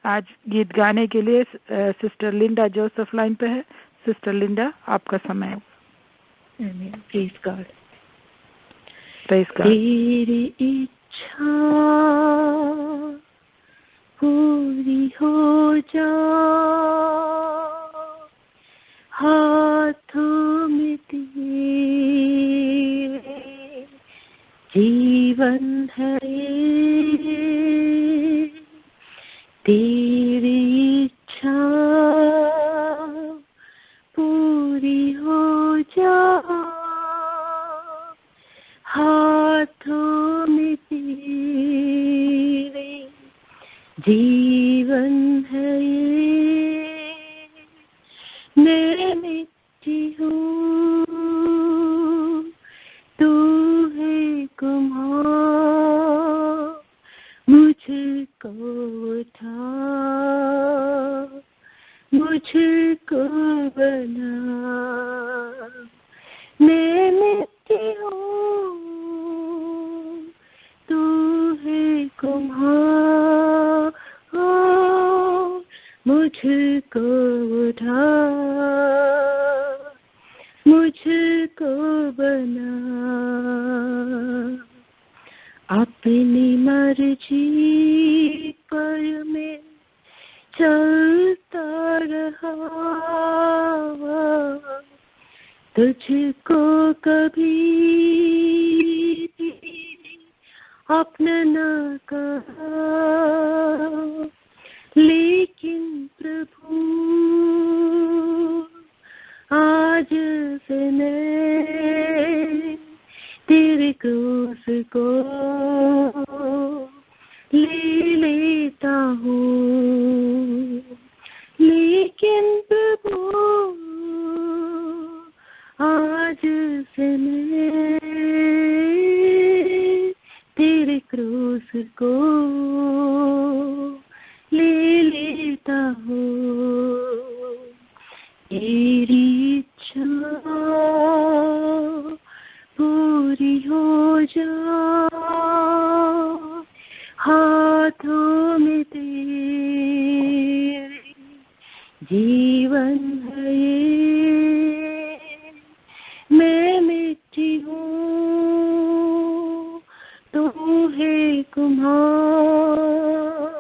आज गीत गाने के लिए सिस्टर लिंडा जोसेफ लाइन पे है। सिस्टर लिंडा, आपका समय। Praise God. Praise God. तेरी इच्छा पूरी हो जा, हाथों में तेरे जीवन है, तेरी इच्छा पूरी हो जा, हाथों में तेरे जीवन है। मैं मिट्टी हूँ, तू है कुम्हार, मुझको उठा, मुझको बना। मैं मिट्टी हूँ, तू है कुम्हार, मुझको उठा, मुझको बना। अपनी मर्जी पर मैं चलता रहा, तुझको कभी अपना न कहा, लेकिन प्रभु आज से मैं तेरे क्रूस को ले लेता हूँ, लेकिन प्रभु आज से मैं तेरे क्रूस को ले लेता हूँ। तेरी इच्छा पूरी हो जा, हाथों में तेरे जीवन है। मैं मिट्टी हूँ, तू है कुम्हार,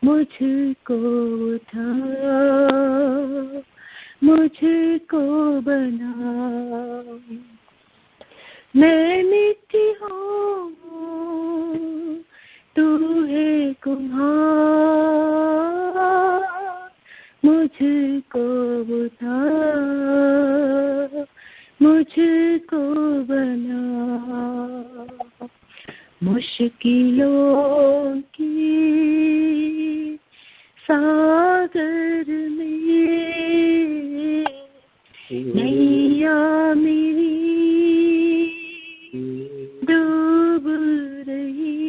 मुझको उठा, मुझको बना। मैं मिट्टी हूँ, तू है कुम्हार, मुझको उठा, मुझको बना। मुश्किलों की सागर में नैया मेरी डूब रही,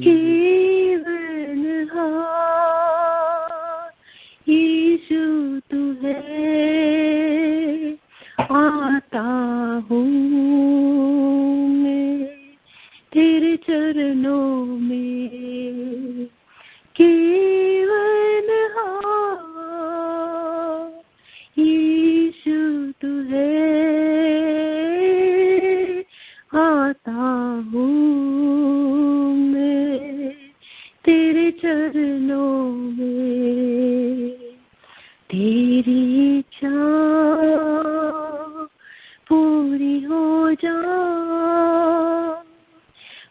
केवल हार यीशु तू है, आता हूँ मैं तेरे चरणों में, केवल हार यीशु तू है, आता हूँ मैं तेरे चरणों में। तेरी इच्छा पूरी हो जा,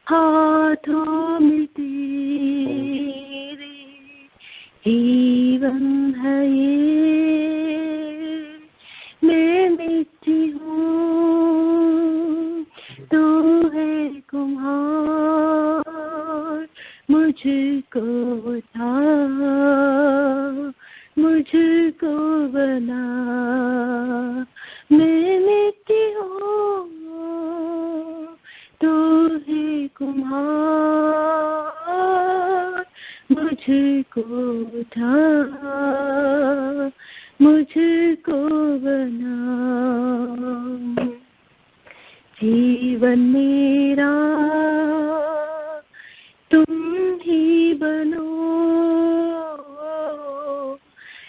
हाथों में तेरे जीवन है ये। मैं मिट्टी हूँ, तू है कुम्हार, मुझको उठा, मुझको बना। मैं मिट्टी हूँ, तू है कुम्हार, मुझको उठा, मुझको बना। जीवन मेरा तुम ही बनो,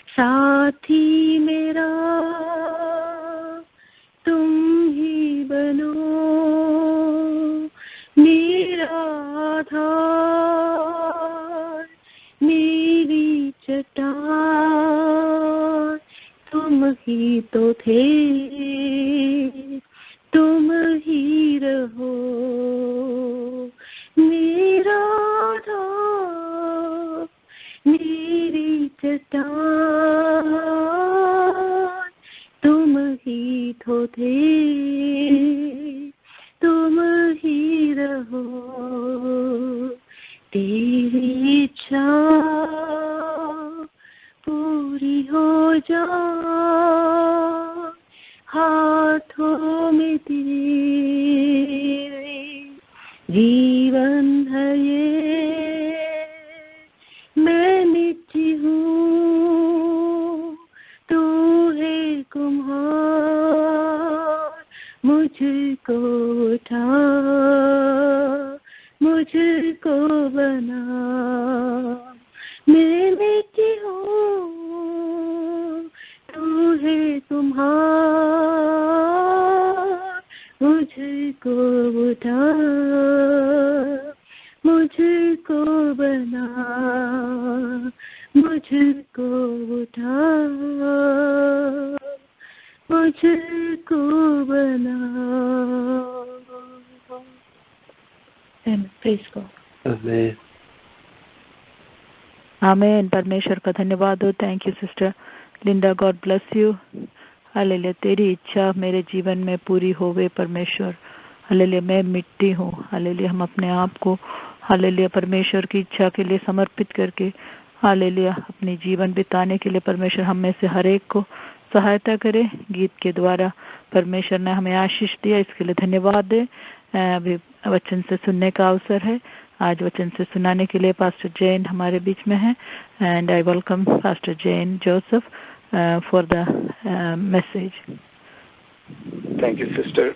साथी मेरा तुम ही बनो, मेरा आधार, मेरी चट्टान, तुम ही तो थे, तुम ही रहो, मेरा आधार, मेरी चट्टान, तुम ही तो थे, तुम ही रहो, तेरी इच्छा पूरी हो जा, हाथों में तेरे जीवन है ये, मैं मिट्टी हूँ, तू है कुम्हार, मुझको उठा, मुझको बना, मैं मिट्टी हूँ, तू है कुम्हार, मुझको उठा, मुझको बना, मुझको उठा, मुझको बना। Praise God. आमीन। आमीन। परमेश्वर का धन्यवाद हो। Thank you sister Linda, God bless you. Hallelujah. तेरी इच्छा मेरे जीवन में पूरी होवे परमेश्वर। हालेलुया। मैं मिट्टी हूँ। हालेलुया। हम अपने आप को हालेलुया परमेश्वर की इच्छा के लिए समर्पित करके हालेलुया अपनी जीवन बिताने के लिए परमेश्वर हम में से हर एक को सहायता करे। गीत के द्वारा परमेश्वर ने हमें आशीष दिया, इसके लिए धन्यवाद दे। अभी वचन से सुनने का अवसर है। आज वचन से सुनाने के लिए पास्टर जैन हमारे बीच में है and I welcome pastor Jain Joseph for the message. Thank you sister.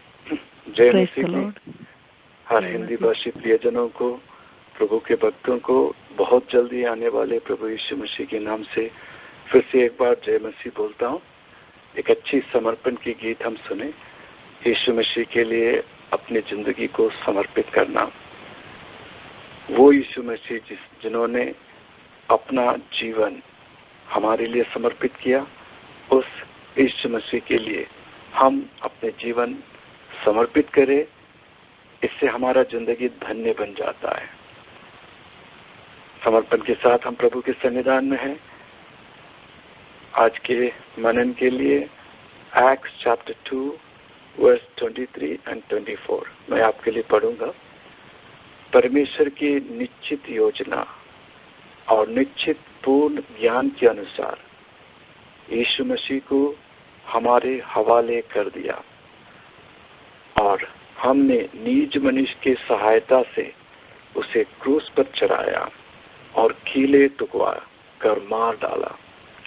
जय मसीह की। हर हिंदी भाषी प्रियजनों को, प्रभु के भक्तों को बहुत जल्दी आने वाले प्रभु यीशु मसीह के नाम से फिर से एक बार जय मसीह बोलता हूँ। एक अच्छी समर्पण की गीत हम सुने। यीशु मसीह के लिए अपनी जिंदगी को समर्पित करना। वो यीशु मसीह जिन्होंने अपना जीवन हमारे लिए समर्पित किया, उस यीशु मसीह के लिए हम अपने जीवन समर्पित करें। इससे हमारा जिंदगी धन्य बन जाता है। समर्पण के साथ हम प्रभु के सन्निधान में हैं। आज के मनन के लिए एक्ट्स चैप्टर 2 वर्स 23 एंड 24 मैं आपके लिए पढ़ूंगा। परमेश्वर की निश्चित योजना और निश्चित पूर्ण ज्ञान के अनुसार यीशु मसीह को हमारे हवाले कर दिया और हमने निज मनुष्य की सहायता से उसे क्रूस पर चढ़ाया और कीले टुकवा कर मार डाला,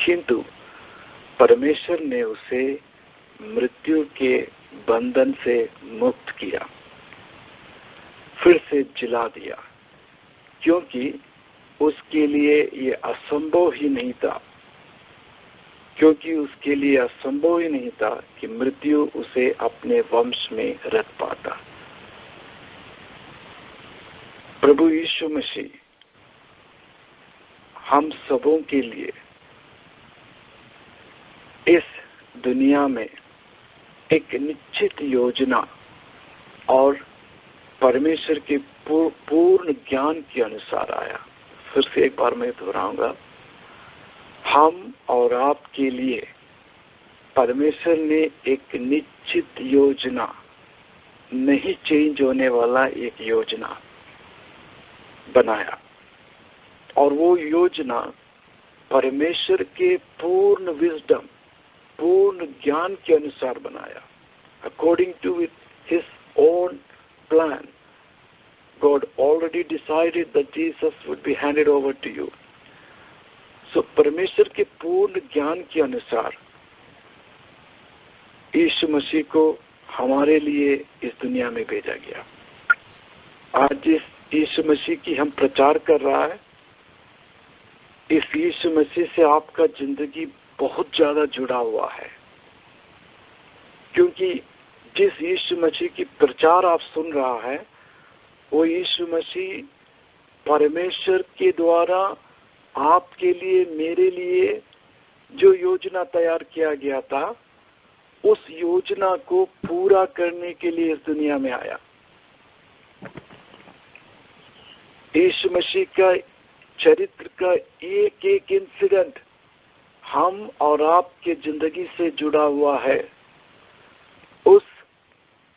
किंतु परमेश्वर ने उसे मृत्यु के बंधन से मुक्त किया, फिर से जिला दिया, क्योंकि उसके लिए ये असंभव ही नहीं था, कि मृत्यु उसे अपने वंश में रख पाता। प्रभु यीशु मसीह हम सबों के लिए इस दुनिया में एक निश्चित योजना और परमेश्वर के पूर्ण ज्ञान के अनुसार आया। फिर से एक बार मैं दोहराऊंगा, हम और आपके लिए परमेश्वर ने एक निश्चित योजना, नहीं चेंज होने वाला एक योजना बनाया, और वो योजना परमेश्वर के पूर्ण विजडम, पूर्ण ज्ञान के अनुसार बनाया। According to his own plan, God already decided that Jesus would be handed over to you. So परमेश्वर के पूर्ण ज्ञान के अनुसार यीशु मसीह को हमारे लिए इस दुनिया में भेजा गया। आज जिस यीशु मसीह की हम प्रचार कर रहा है, इस यीशु मसीह से आपका जिंदगी बहुत ज्यादा जुड़ा हुआ है, क्योंकि जिस यीशु मसीह की प्रचार आप सुन रहा है वो यीशु मसीह परमेश्वर के द्वारा आपके लिए, मेरे लिए जो योजना तैयार किया गया था, उस योजना को पूरा करने के लिए इस दुनिया में आया। यीशु मसीह का चरित्र का एक एक इंसिडेंट हम और आपके जिंदगी से जुड़ा हुआ है। उस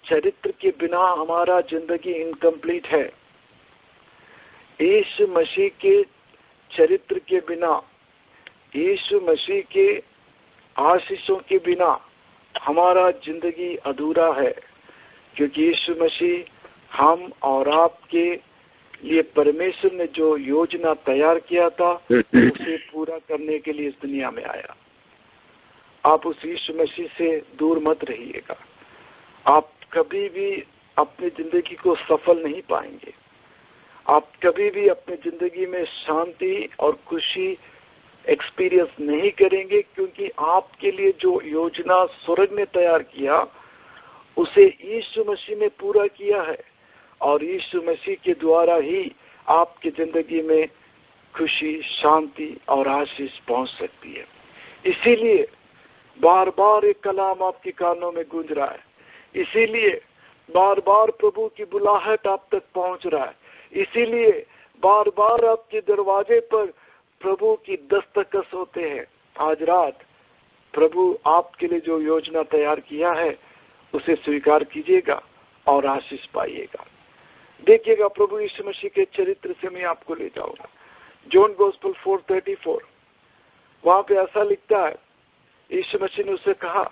चरित्र के बिना हमारा जिंदगी इनकम्प्लीट है। यीशु मसीह के चरित्र के बिना, यीशु मसीह के आशीषों के बिना हमारा जिंदगी अधूरा है, क्योंकि यीशु मसीह हम और आपके लिए परमेश्वर ने जो योजना तैयार किया था उसे पूरा करने के लिए इस दुनिया में आया। आप उस यीशु मसीह से दूर मत रहिएगा। आप कभी भी अपनी जिंदगी को सफल नहीं पाएंगे। आप कभी भी अपनी जिंदगी में शांति और खुशी एक्सपीरियंस नहीं करेंगे, क्योंकि आपके लिए जो योजना स्वर्ग ने तैयार किया उसे यीशु मसीह ने पूरा किया है, और यीशु मसीह के द्वारा ही आपकी जिंदगी में खुशी, शांति और आशीष पहुंच सकती है। इसीलिए बार बार एक कलाम आपके कानों में गूंज रहा है, इसीलिए बार बार प्रभु की बुलाहट आप तक पहुंच रहा है, इसीलिए बार बार आपके दरवाजे पर प्रभु की दस्तक होते हैं। आज रात प्रभु आपके लिए जो योजना तैयार किया है उसे स्वीकार कीजिएगा और आशीष पाइएगा। देखिएगा, प्रभु यीशु मसीह के चरित्र से मैं आपको ले जाऊंगा। जॉन गॉस्पेल 4:34, वहां पे ऐसा लिखता है, यीशु मसीह ने उसे कहा,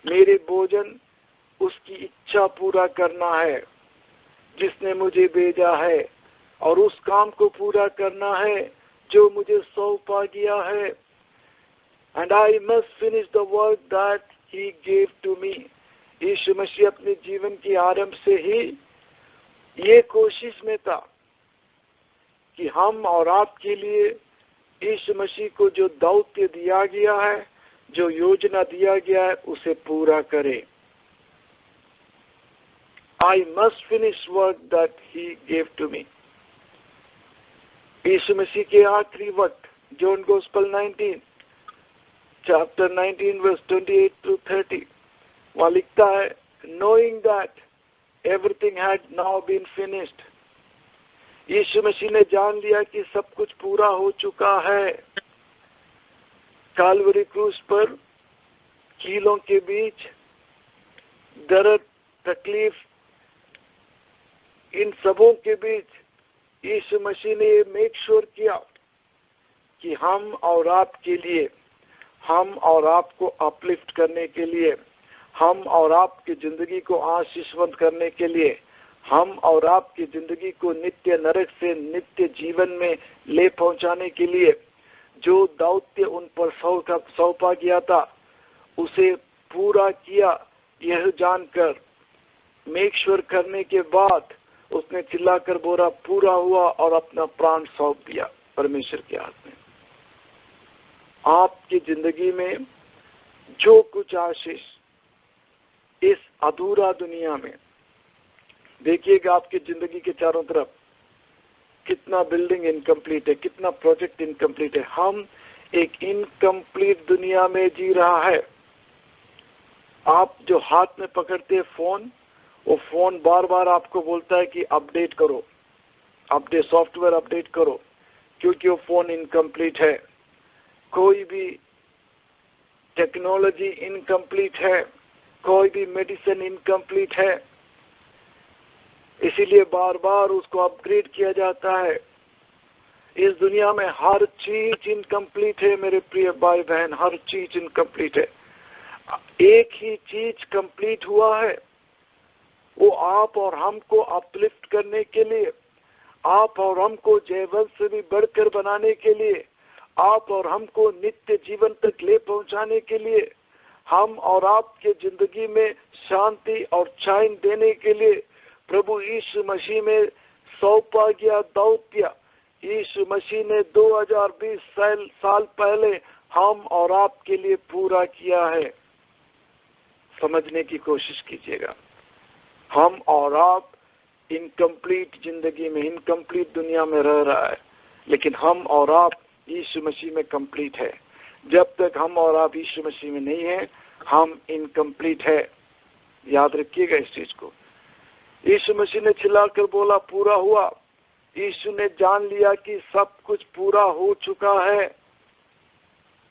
मेरे भोजन उसकी इच्छा पूरा करना है जिसने मुझे भेजा है, और उस काम को पूरा करना है जो मुझे सौंपा गया है। And I must finish the work that he gave to me. Yeshu Masih अपने जीवन के आरंभ से ही ये कोशिश में था कि हम और आपके लिए यीशु मसीह को जो दौत्य दिया गया है, जो योजना दिया गया है, उसे पूरा करें। I must finish work that he gave to me. यीशु मसीह के आखिरी वक्त, John gospel 19, chapter 19 verse 28 to 30, वहाँ लिखता है, knowing that everything had now been finished. यीशु मसीह ने जान लिया कि सब कुछ पूरा हो चुका है। काल्वरी क्रूस पर कीलों के बीच दर्द, तकलीफ, इन सबों के बीच यीशु मसीह ने मेक श्योर किया कि हम और आपके लिए, हम और आपको अपलिफ्ट करने के लिए, हम और आपकी जिंदगी को आशीषवंत करने के लिए, हम और आपकी जिंदगी को नित्य नरक से नित्य जीवन में ले पहुंचाने के लिए जो दौत्य उन पर सौंपा गया था उसे पूरा किया। यह जानकर, मेक श्योर करने के बाद उसने चिल्लाकर बोला, पूरा हुआ, और अपना प्राण सौंप दिया परमेश्वर के हाथ में। आपकी जिंदगी में जो कुछ आशीष इस अधूरा दुनिया में, देखिएगा आपकी जिंदगी के चारों तरफ कितना बिल्डिंग इनकम्प्लीट है, कितना प्रोजेक्ट इनकम्प्लीट है। हम एक इनकम्प्लीट दुनिया में जी रहा है। आप जो हाथ में पकड़ते हैं फोन, वो फोन बार बार आपको बोलता है कि अपडेट करो, अपडेट, सॉफ्टवेयर अपडेट करो, क्योंकि वो फोन इनकम्प्लीट है। कोई भी टेक्नोलॉजी इनकम्प्लीट है, कोई भी मेडिसिन इनकम्प्लीट है, इसीलिए बार बार उसको अपग्रेड किया जाता है। इस दुनिया में हर चीज इनकम्प्लीट है मेरे प्रिय भाई बहन, हर चीज इनकम्प्लीट है। एक ही चीज कंप्लीट हुआ है, वो आप और हमको अपलिफ्ट करने के लिए, आप और हमको जयवंत से भी बढ़कर बनाने के लिए, आप और हमको नित्य जीवन तक ले पहुंचाने के लिए, हम और आपके जिंदगी में शांति और चैन देने के लिए प्रभु यीशु मसीह में सौंपा गया दौत्य, यीशु मसीह ने 2020 साल पहले हम और आपके लिए पूरा किया है। समझने की कोशिश कीजिएगा। हम और आप इनकम्प्लीट जिंदगी में, इनकम्प्लीट दुनिया में रह रहा है, लेकिन हम और आप यीशु मसीह में कंप्लीट है। जब तक हम और आप यीशु मसीह में नहीं है, हम इनकम्प्लीट है। याद रखिएगा इस चीज को। यीशु मसीह ने चिल्लाकर बोला, पूरा हुआ। यीशु ने जान लिया कि सब कुछ पूरा हो चुका है।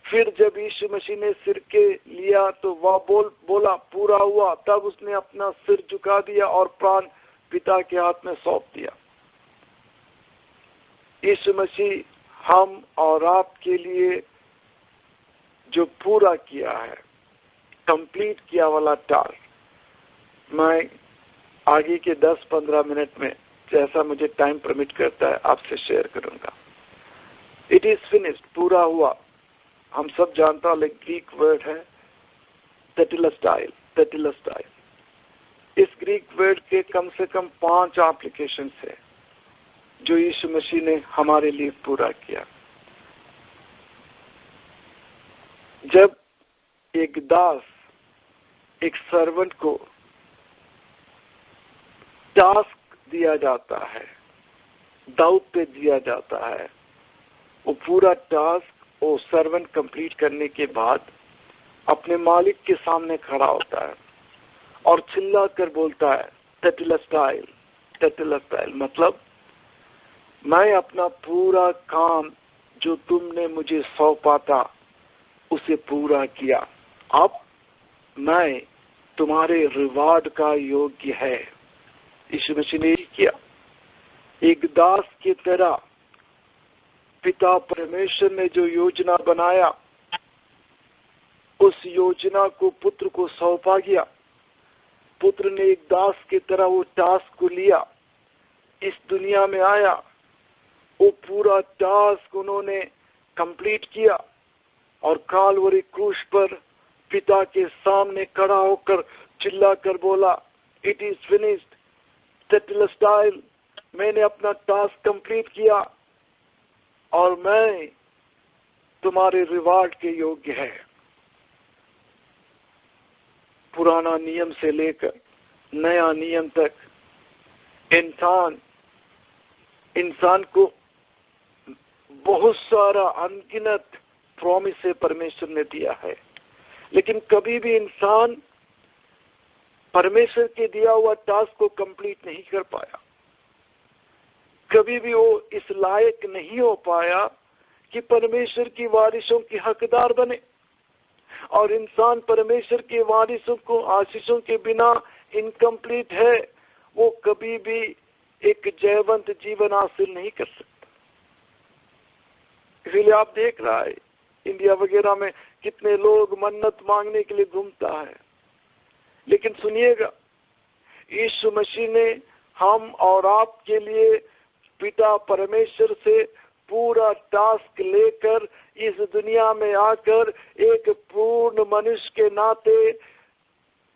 फिर जब यीशु मसीह ने सिर के लिया तो वह बोला पूरा हुआ। तब उसने अपना सिर झुका दिया और प्राण पिता के हाथ में सौंप दिया। यीशु मसीह हम और आपके लिए जो पूरा किया है, कंप्लीट किया वाला टास्क, मैं आगे के 10-15 मिनट में जैसा मुझे टाइम परमिट करता है आपसे शेयर करूंगा। इट इज फिनिश्ड, पूरा हुआ। हम सब जानता है ग्रीक वर्ड है टेटेलस्टाइल। इस ग्रीक वर्ड के कम से कम 5 एप्लीकेशन है जो यीशु मसीह ने हमारे लिए पूरा किया। जब एक दास एक सर्वेंट को टास्क दिया जाता है, दाऊद दिया जाता है, वो पूरा टास्क वो सर्वेंट कंप्लीट करने के बाद अपने मालिक के सामने खड़ा होता है और चिल्ला कर बोलता है टेटेलस्टाइल। मतलब मैं अपना पूरा काम जो तुमने मुझे सौंपा था उसे पूरा किया। अब मैं तुम्हारे रिवार्ड का योग्य है। यीशु मसीह ने किया। एक दास की तरह पिता परमेश्वर ने जो योजना बनाया, उस योजना को पुत्र को सौंपा गया। पुत्र ने एक दास की तरह वो टास्क को लिया, इस दुनिया में आया, वो पूरा टास्क उन्होंने कंप्लीट किया और कालवरी क्रूस पर पिता के सामने खड़ा होकर चिल्लाकर बोला, इट इज फिनिश्ड, टेटेलस्टाइल। मैंने अपना टास्क कंप्लीट किया और मैं तुम्हारे रिवार्ड के योग्य है। पुराना नियम से लेकर नया नियम तक इंसान को बहुत सारा अनगिनत प्रॉमिस से परमेश्वर ने दिया है, लेकिन कभी भी इंसान परमेश्वर के दिया हुआ टास्क को कंप्लीट नहीं कर पाया। कभी भी वो इस लायक नहीं हो पाया कि परमेश्वर की वारिसों के हकदार बने। और इंसान परमेश्वर के वारिसों को आशीषों के बिना इनकम्प्लीट है, वो कभी भी एक जयवंत जीवन हासिल नहीं कर सकता। इसलिए आप देख रहा है इंडिया वगैरह में कितने लोग मन्नत मांगने के लिए घूमता है, लेकिन सुनिएगा, यीशु मसीह ने हम और आपके लिए पिता परमेश्वर से पूरा टास्क लेकर इस दुनिया में आकर एक पूर्ण मनुष्य के नाते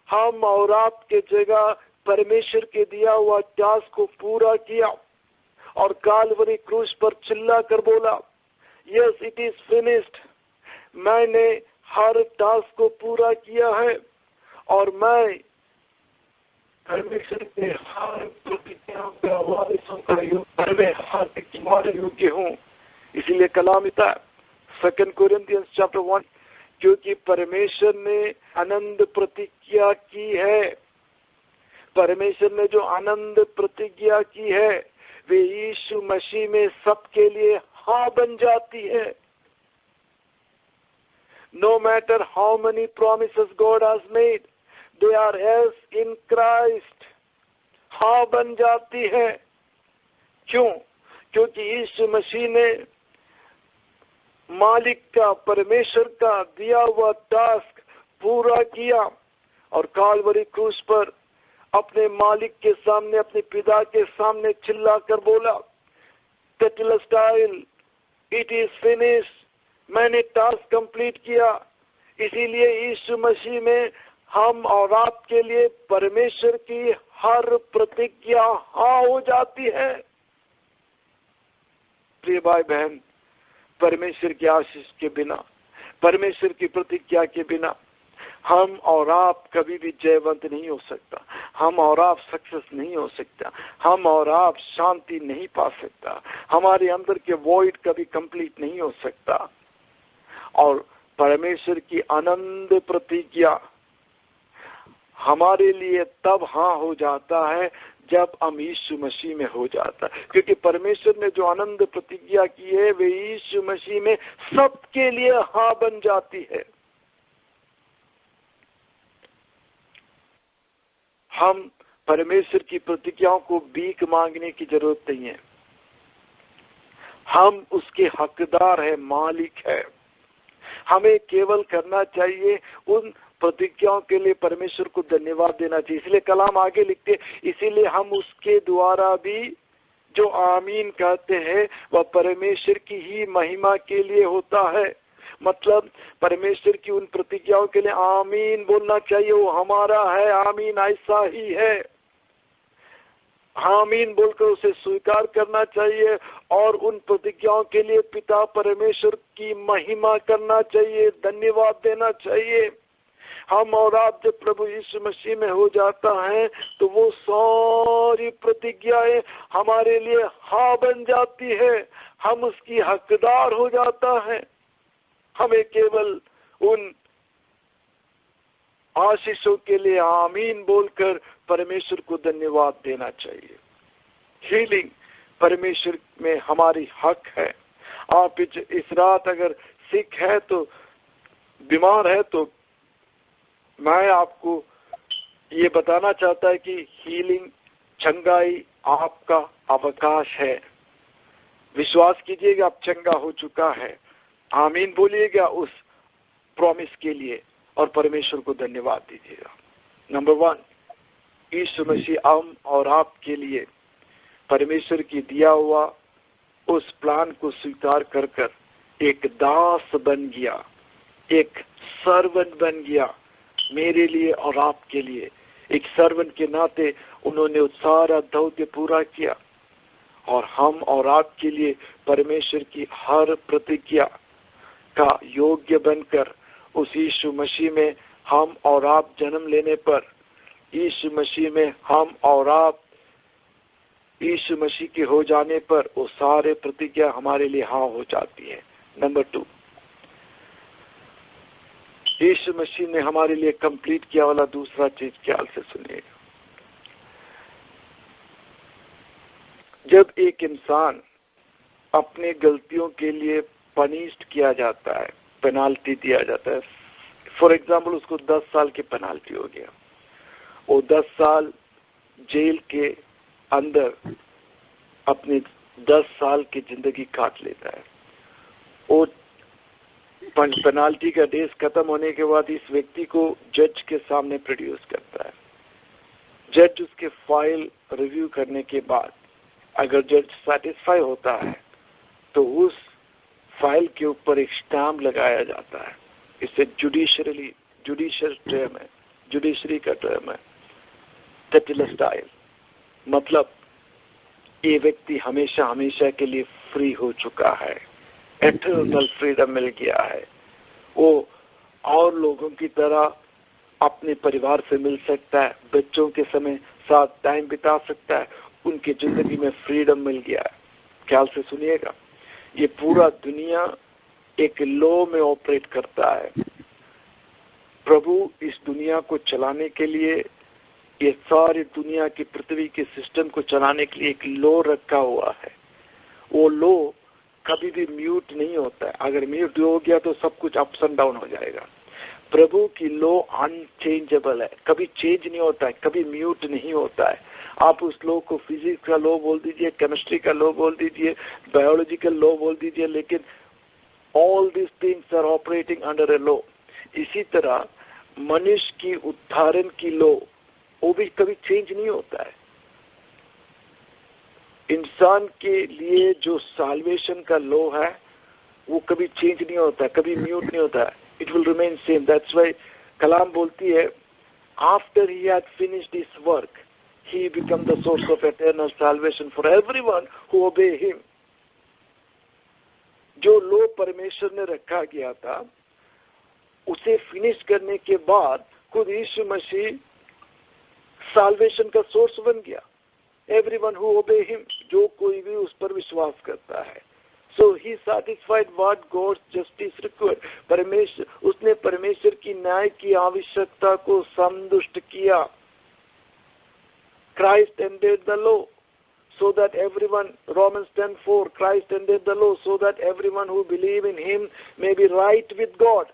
हम और आपके जगह परमेश्वर के दिया हुआ टास्क को पूरा किया और कालवरी क्रूस पर चिल्ला कर बोला, यस इट इज फिनिश्ड। मैंने हर टास्क को पूरा किया है और मैं परमेश्वर के हर प्रतिज्ञाओं का वारिसों का योग्य हूँ। इसीलिए कलामिता 2 कोरिन्थियंस चैप्टर 1, क्योंकि परमेश्वर ने आनंद प्रतिज्ञा की है, परमेश्वर ने जो आनंद प्रतिज्ञा की है वे यीशु मसीह में सबके लिए हाँ बन जाती है। No matter how many promises God has made, they are yes in Christ। हाँ बन जाती है। क्यों? क्योंकि यीशु मसीह ने मालिक का, परमेश्वर का दिया हुआ टास्क पूरा किया और कालवरी क्रूस पर अपने मालिक के सामने, अपने पिता के सामने चिल्ला कर बोला, टेटेलस्टाइल, इट इज फिनिश्ड। मैंने टास्क कंप्लीट किया। इसीलिए यीशु मसीह में हम और आपके लिए परमेश्वर की हर प्रतिज्ञा हाँ हो जाती है। प्रिय भाई बहन, परमेश्वर की आशीष के बिना, परमेश्वर की प्रतिज्ञा के बिना हम और आप कभी भी जयवंत नहीं हो सकता, हम और आप सक्सेस नहीं हो सकता, हम और आप शांति नहीं पा सकता, हमारे अंदर के वॉइड कभी कंप्लीट नहीं हो सकता। और परमेश्वर की आनंद प्रतिज्ञा हमारे लिए तब हाँ हो जाता है जब हम यीशु मसीह में हो जाता है, क्योंकि परमेश्वर ने जो आनंद प्रतिज्ञा की है वे यीशु मसीह में सबके लिए हाँ बन जाती है। हम परमेश्वर की प्रतिज्ञाओं को भीख मांगने की जरूरत नहीं है, हम उसके हकदार है, मालिक है। हमें केवल करना चाहिए उन प्रतिज्ञाओं के लिए परमेश्वर को धन्यवाद देना चाहिए। इसलिए कलाम आगे लिखते, इसीलिए हम उसके द्वारा भी जो आमीन कहते हैं वह परमेश्वर की ही महिमा के लिए होता है। मतलब परमेश्वर की उन प्रतिज्ञाओं के लिए आमीन बोलना चाहिए, वो हमारा है, आमीन ऐसा ही है, आमीन बोलकर उसे स्वीकार करना चाहिए और उन प्रतिज्ञाओं के लिए पिता परमेश्वर की महिमा करना चाहिए, धन्यवाद देना चाहिए। हम और आप जब प्रभु यीशु मसीह में हो जाता है तो वो सारी प्रतिज्ञाएं हमारे लिए हाँ बन जाती है, हम उसकी हकदार हो जाता है। हमें केवल उन आशीषों के लिए आमीन बोलकर परमेश्वर को धन्यवाद देना चाहिए। हीलिंग परमेश्वर में हमारी हक है। आप इस रात अगर सिक है, तो बीमार है, तो मैं आपको ये बताना चाहता है कि हीलिंग, चंगाई आपका अवकाश है। विश्वास कीजिएगा आप चंगा हो चुका है, आमीन बोलिएगा उस प्रॉमिस के लिए और परमेश्वर को धन्यवाद दीजिएगा। नंबर 1, यीशु मसीह हम और आपके लिए परमेश्वर की दिया हुआ उस प्लान को स्वीकार कर कर एक दास बन गया, एक सर्वेंट बन गया मेरे लिए और आपके लिए। एक सर्वेंट के नाते उन्होंने सारा दौत्य पूरा किया और हम और आपके लिए परमेश्वर की हर प्रतिज्ञा का योग्य बनकर उस यीशु मसीह में हम और आप जन्म लेने पर, यीशु मसीह में हम और आप यीशु मसीह के हो जाने पर वो सारे प्रतिज्ञा हमारे लिए हाँ हो जाती है। नंबर 2, यीशु मसीह ने हमारे लिए कंप्लीट किया वाला दूसरा चीज ख्याल से सुनिएगा। जब एक इंसान अपने गलतियों के लिए पनिश्ड किया जाता है, पेनाल्टी दिया जाता है, फॉर एग्जाम्पल उसको 10 साल की पेनाल्टी हो गया, वो 10 साल जेल के अंदर अपनी 10 साल की जिंदगी काट लेता है। वो पेनाल्टी का डेज खत्म होने के बाद इस व्यक्ति को जज के सामने प्रोड्यूस करता है। जज उसके फाइल रिव्यू करने के बाद अगर जज सेटिस्फाई होता है तो उस फाइल के ऊपर एक स्टैम्प लगाया जाता है। इसे जुडिशियल टर्म है, जुडिशरी का टर्म है, टेटेलस्टाइल। मतलब ये व्यक्ति हमेशा हमेशा के लिए फ्री हो चुका है, एटर्नल फ्रीडम मिल गया है। वो और लोगों की तरह अपने परिवार से मिल सकता है, बच्चों के समय साथ टाइम बिता सकता है, उनकी जिंदगी में फ्रीडम मिल गया है। ख्याल से सुनिएगा, ये पूरा दुनिया एक लॉ में ऑपरेट करता है। प्रभु इस दुनिया को चलाने के लिए, ये सारी दुनिया की पृथ्वी के सिस्टम को चलाने के लिए एक लॉ रखा हुआ है। वो लॉ कभी भी म्यूट नहीं होता है। अगर म्यूट हो गया तो सब कुछ अप्स एंड डाउन हो जाएगा। प्रभु की लॉ अनचेंजेबल है, कभी चेंज नहीं होता है, कभी म्यूट नहीं होता है। आप उस लॉ को फिजिक्स का लॉ बोल दीजिए, केमिस्ट्री का लॉ बोल दीजिए, बायोलॉजिकल लॉ बोल दीजिए, लेकिन all this things are operating under a law. इसी तरह मनुष्य की उद्धारण की लॉ वो भी कभी चेंज नहीं होता है। इंसान के लिए जो साल्वेशन का लॉ है वो कभी चेंज नहीं होता, कभी म्यूट नहीं होता है। It will remain same. That's why कलाम बोलती है, after he had finished his work he become the source of eternal salvation for everyone who obey him. जो लो परमेश्वर ने रखा गया था, उसे फिनिश करने के बाद खुद यीशु मसीह साल्वेशन का सोर्स बन गया। एवरीवन हु ओबे हिम, जो कोई भी उस पर विश्वास करता है। So he satisfied what God's justice required. परमेश्वर, उसने परमेश्वर की न्याय की आवश्यकता को संतुष्ट किया। Christ ended the law so that everyone, Romans 10:4, Christ ended the law so that everyone who believe in him may be right with God.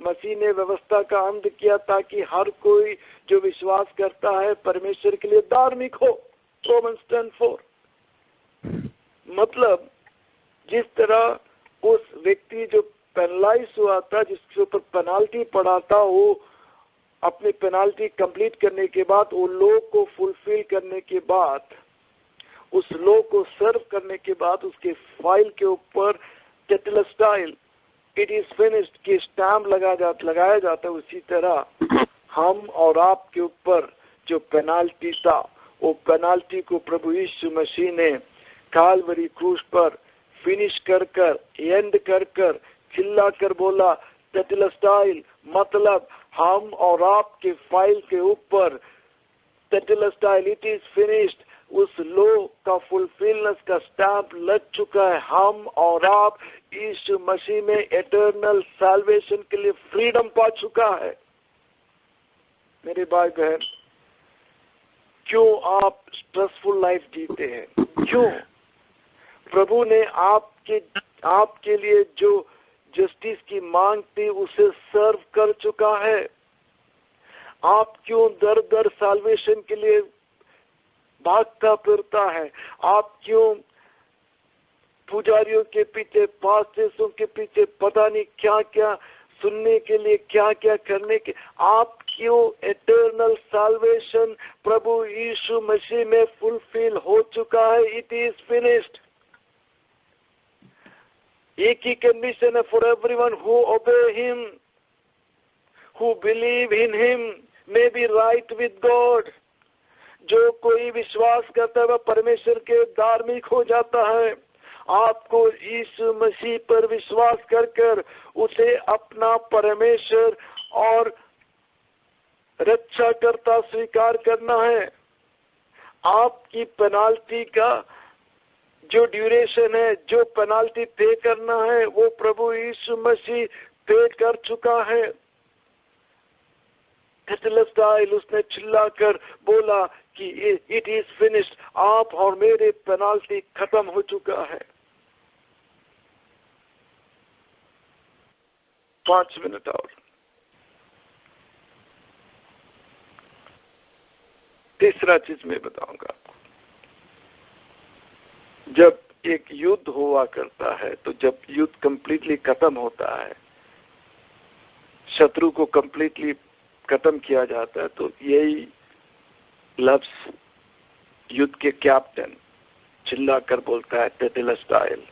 मसीह ने व्यवस्था का अंत किया ताकि हर कोई जो विश्वास करता है परमेश्वर के लिए धार्मिक हो। Romans 10:4। मतलब जिस तरह उस व्यक्ति जो पेनलाइज हुआ था, जिसके ऊपर पेनाल्टी पड़ा था, वो अपनी पेनाल्टी कंप्लीट करने के बाद, वो लॉ को फुलफिल करने के बाद, उस लॉ को सर्व करने के बाद उसके फाइल के ऊपर टेटेलस्टाइल, इट इज फिनिश्ड की स्टैम्प लगाया जाता है। उसी तरह हम और आपके ऊपर जो पेनाल्टी था, वो पेनाल्टी को प्रभु यीशु मसीह ने काल्वरी क्रूस पर फिनिश कर एंड कर चिल्ला कर बोला टेटेलस्टाइल, मतलब हम और आपके फाइल के ऊपर टेटेलस्टाइल, इट इज फिनिश्ड, उस लॉ का फुलफिलनेस का स्टैम्प लग चुका है। हम और आप यीशु मसीह में एटर्नल सैल्वेशन के लिए फ्रीडम पा चुका है। मेरे भाई बहन, क्यों आप स्ट्रेसफुल लाइफ जीते हैं? क्यों? प्रभु ने आपके लिए जो जस्टिस की मांग थी उसे सर्व कर चुका है। आप क्यों दर दर साल्वेशन के लिए भागता फिरता है? आप क्यों पुजारियों के पीछे, पास्टर्सों के पीछे, पता नहीं क्या क्या सुनने के लिए, क्या क्या करने के? आप क्यों? एटर्नल साल्वेशन प्रभु यीशु मसीह में फुलफिल हो चुका है। It is finished. एक ही कंडीशन है, for everyone who obey him, who believe in him may be right with God. जो कोई विश्वास करता है वह परमेश्वर के धार्मिक हो जाता है। आपको यीशु मसीह पर विश्वास कर उसे अपना परमेश्वर और रक्षाकर्ता स्वीकार करना है। आपकी पेनाल्टी का जो ड्यूरेशन है, जो पेनाल्टी पे करना है, वो प्रभु यीशु मसीह पे कर चुका है। टेटेलस्टाइल, उसने चिल्लाकर बोला कि इट इज फिनिश्ड, आप और मेरे पेनाल्टी खत्म हो चुका है। 5 मिनट और। तीसरा चीज मैं बताऊंगा आपको। जब एक युद्ध हुआ करता है, तो जब युद्ध कंप्लीटली खत्म होता है, शत्रु को कंप्लीटली खत्म किया जाता है, तो यही लफ्ज युद्ध के कैप्टन चिल्ला कर बोलता है टेटेलस्टाइल,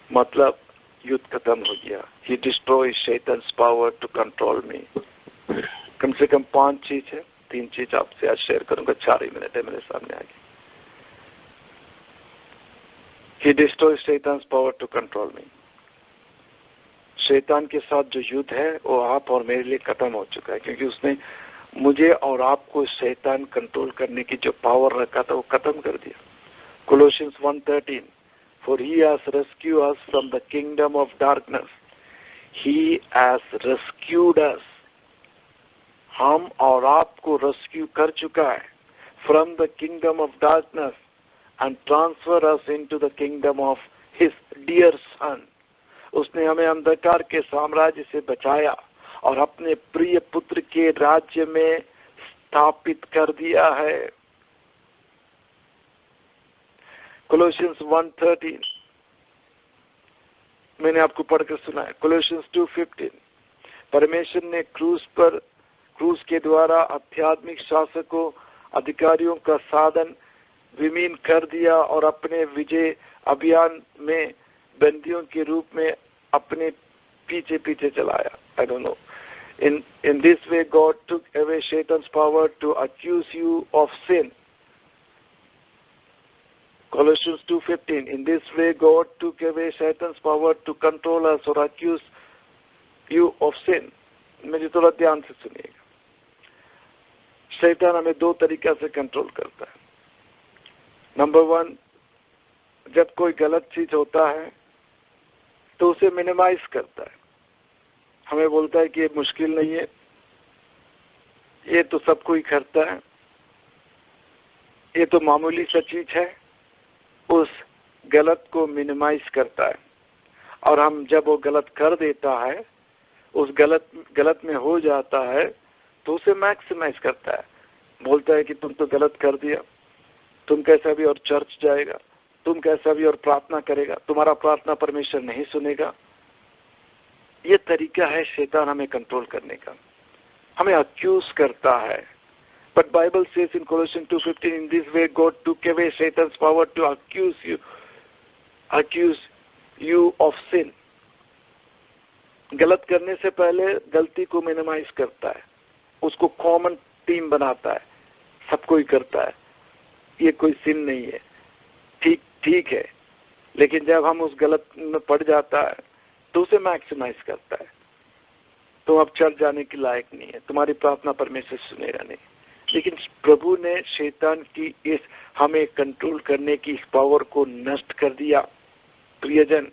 मतलब युद्ध खत्म हो गया। ही डिस्ट्रॉय शैतान्स पावर टू कंट्रोल मी। कम से कम 5 चीज है, 3 चीज आपसे आज शेयर करूंगा, 4 ही मिनट है मेरे सामने आगे। He destroys Satan's power to control me. शैतान के साथ जो युद्ध है वो आप और मेरे लिए खत्म हो चुका है, क्योंकि उसने मुझे और आपको शैतान कंट्रोल करने की जो पावर रखा था वो खत्म कर दिया। Colossians 1:13, for he has rescued us from the kingdom of darkness. He has rescued us. हम और आपको रेस्क्यू कर चुका है from the kingdom of darkness and transfer us into the kingdom of his dear son. उसने हमें अंधकार के साम्राज्य से बचाया और अपने प्रिय पुत्र के राज्य में स्थापित कर दिया है। Colossians 1:13 मैंने आपको पढ़कर सुनाया। Colossians 2:15 परमेश्वर ने क्रूस के द्वारा आध्यात्मिक शासकों, अधिकारियों का साधन विमीन कर दिया और अपने विजय अभियान में बंदियों के रूप में अपने पीछे पीछे चलाया। I don't know. In this way God took away Satan's power to accuse you of sin. Colossians 2:15, in this way God took away Satan's power to control us or accuse you of sin. मुझे थोड़ा ध्यान से सुनिएगा। शैतान हमें दो तरीका से कंट्रोल करता है। नंबर 1, जब कोई गलत चीज होता है तो उसे मिनिमाइज करता है। हमें बोलता है कि ये मुश्किल नहीं है, ये तो सब कोई करता है, ये तो मामूली सा चीज है। उस गलत को मिनिमाइज करता है, और हम जब वो गलत कर देता है, उस गलत में हो जाता है, तो उसे मैक्सिमाइज करता है। बोलता है कि तुम तो गलत कर दिया, तुम कैसा भी और चर्च जाएगा, तुम कैसा भी और प्रार्थना करेगा, तुम्हारा प्रार्थना परमेश्वर नहीं सुनेगा। ये तरीका है शैतान हमें कंट्रोल करने का, हमें अक्यूज करता है। But Bible says in Colossians 2:15, in this way God took away Satan's power to accuse you of sin. गलत करने से पहले गलती को मिनिमाइज करता है, उसको कॉमन टीम बनाता है, सब कोई करता है, ये कोई सिन नहीं है, ठीक है। लेकिन जब हम उस गलत में पड़ जाता है तो उसे मैक्सिमाइज करता है। तुम अब चर्च जाने के लायक नहीं है, तुम्हारी प्रार्थना परमेश्वर सुनेगा नहीं। लेकिन प्रभु ने शैतान की इस हमें कंट्रोल करने की इस पावर को नष्ट कर दिया। प्रियजन,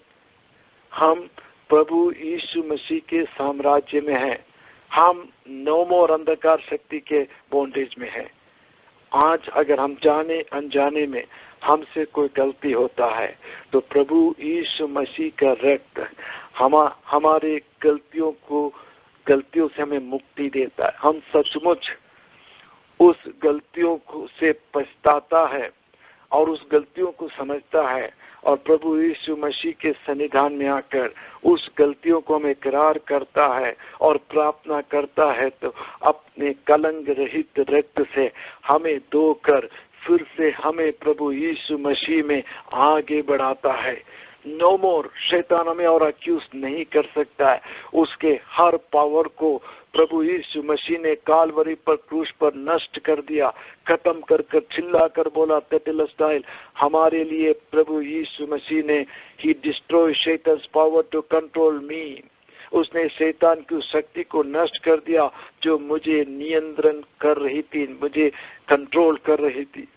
हम प्रभु यीशु मसीह के साम्राज्य में हैं। हम नो मोर अंधकार शक्ति के बॉन्डेज में हैं। आज अगर हम जाने अनजाने में हमसे कोई गलती होता है तो प्रभु यीशु मसीह का रक्त हमारे गलतियों से हमें मुक्ति देता है। हम सचमुच उस गलतियों को से पछताता है और उस गलतियों को समझता है, और प्रभु यीशु मसीह के सन्निधान में आकर उस गलतियों को हमें इकरार करता है और प्रार्थना करता है, तो अपने कलंक रहित रक्त से हमें धोकर फिर से हमें प्रभु यीशु मसीह में आगे बढ़ाता है। नो मोर, शैतान हमें और अक्यूज नहीं कर सकता है। उसके हर पावर को प्रभु यीशु मसीह ने कालवरी पर क्रूस पर नष्ट कर दिया, खत्म कर चिल्ला कर बोला टेटेलस्टाइल, हमारे लिए प्रभु यीशु मसीह ने ही डिस्ट्रॉय शैतान्स पावर टू कंट्रोल मी। उसने शैतान की शक्ति को नष्ट कर दिया जो मुझे नियंत्रण कर रही थी, मुझे कंट्रोल कर रही थी।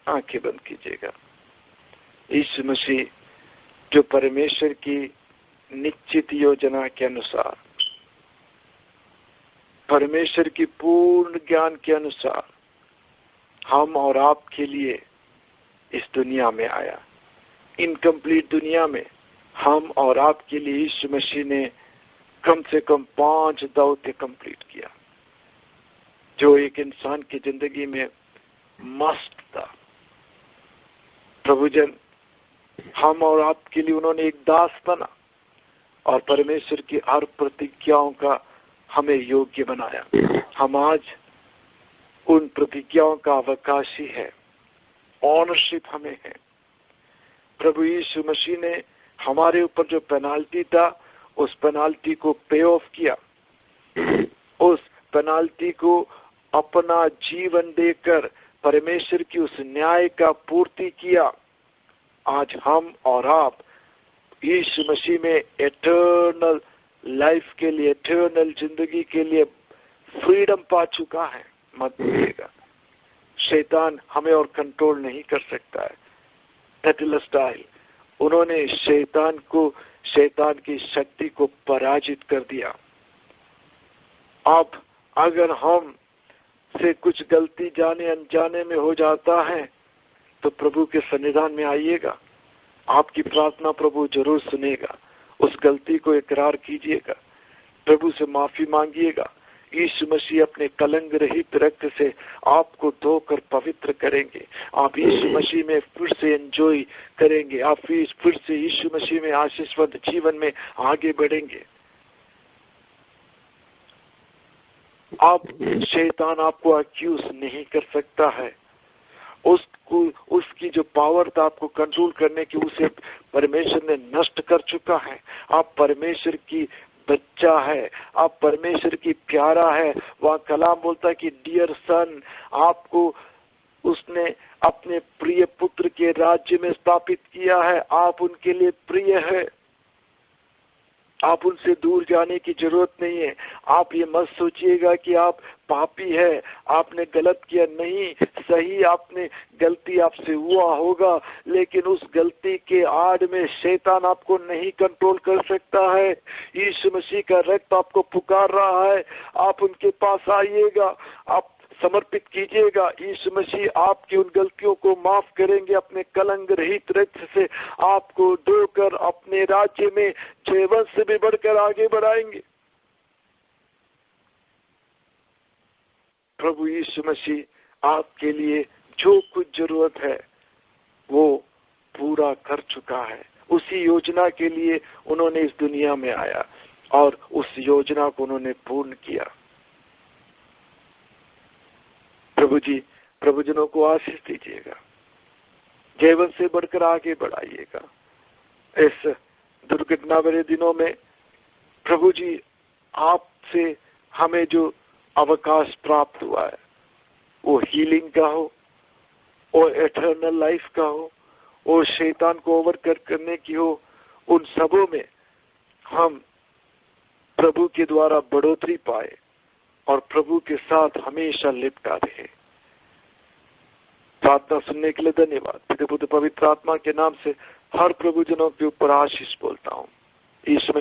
आंखें बंद कीजिएगा। यीशु मसीह जो परमेश्वर की निश्चित योजना के अनुसार, परमेश्वर की पूर्ण ज्ञान के अनुसार हम और आपके लिए इस दुनिया में आया। इनकम्प्लीट दुनिया में हम और आपके लिए यीशु मसीह ने कम से कम 5 दौत्य कंप्लीट किया, जो एक इंसान की जिंदगी में मस्ट था। प्रभुजन, हम और आपके लिए उन्होंने एक दास बना और परमेश्वर की हर प्रतिज्ञाओं का हमें योग्य बनाया। हम आज उन प्रतिज्ञाओं का अवकाशी है, ऑनरशिप हमें है। प्रभु यीशु मसीह ने हमारे ऊपर जो पेनाल्टी था, उस पेनाल्टी को पे ऑफ किया, उस पेनाल्टी को अपना जीवन देकर परमेश्वर की उस न्याय का पूर्ति किया। आज हम और आप यीशु मसीह में एटर्नल लाइफ के लिए, एटर्नल जिंदगी के लिए फ्रीडम पा चुका है। मत भूलिएगा, शैतान हमें और कंट्रोल नहीं कर सकता है। टेटेलस्टाइल, उन्होंने शैतान की शक्ति को पराजित कर दिया। अब अगर हम से कुछ गलती जाने अनजाने में हो जाता है तो प्रभु के सन्निधान में आइएगा, आपकी प्रार्थना प्रभु जरूर सुनेगा। उस गलती को इकरार कीजिएगा, प्रभु से माफी मांगिएगा। यीशु मसीह अपने कलंक रहित रक्त से आपको धोकर पवित्र करेंगे। आप यीशु मसीह में फिर से एंजॉय करेंगे, आप फिर से यीशु मसीह में आशीषवंत जीवन में आगे बढ़ेंगे। अब शैतान आपको अक्यूज नहीं कर सकता है। उसकी जो पावर था आपको कंट्रोल करने की, उसे परमेश्वर ने नष्ट कर चुका है। आप परमेश्वर की बच्चा है, आप परमेश्वर की प्यारा है। वह कलाम बोलता है कि डियर सन, आपको उसने अपने प्रिय पुत्र के राज्य में स्थापित किया है। आप उनके लिए प्रिय है, आप उनसे दूर जाने की जरूरत नहीं है। आप ये मत सोचिएगा कि आप पापी है, आपने गलत किया। नहीं, सही, आपने गलती आपसे हुआ होगा, लेकिन उस गलती के आड़ में शैतान आपको नहीं कंट्रोल कर सकता है। यीशु मसीह का रक्त आपको पुकार रहा है, आप उनके पास आइएगा, आप समर्पित कीजिएगा। यीशु मसीह आपकी उन गलतियों को माफ करेंगे, अपने कलंक रहित रक्त से आपको धोकर अपने राज्य में जीवन से भी बढ़कर आगे बढ़ाएंगे। प्रभु यीशु मसीह आपके लिए जो कुछ जरूरत है वो पूरा कर चुका है। उसी योजना के लिए उन्होंने इस दुनिया में आया और उस योजना को उन्होंने पूर्ण किया। प्रभु जी प्रभुजनों को आशीष दीजिएगा, जीवन से बढ़कर आगे बढ़ाइएगा। इस दुर्घटना भरे दिनों में प्रभु जी आपसे हमें जो अवकाश प्राप्त हुआ है, वो हीलिंग का हो, वो एटर्नल लाइफ का हो, वो शैतान को ओवरकम करने की हो, उन सबों में हम प्रभु के द्वारा बढ़ोतरी पाए और प्रभु के साथ हमेशा लिपटा रहे। प्रार्थना सुनने के लिए धन्यवाद। पिता पुत्र पवित्र आत्मा के नाम से हर प्रभुजनों के ऊपर आशीष बोलता हूँ। ईश्वर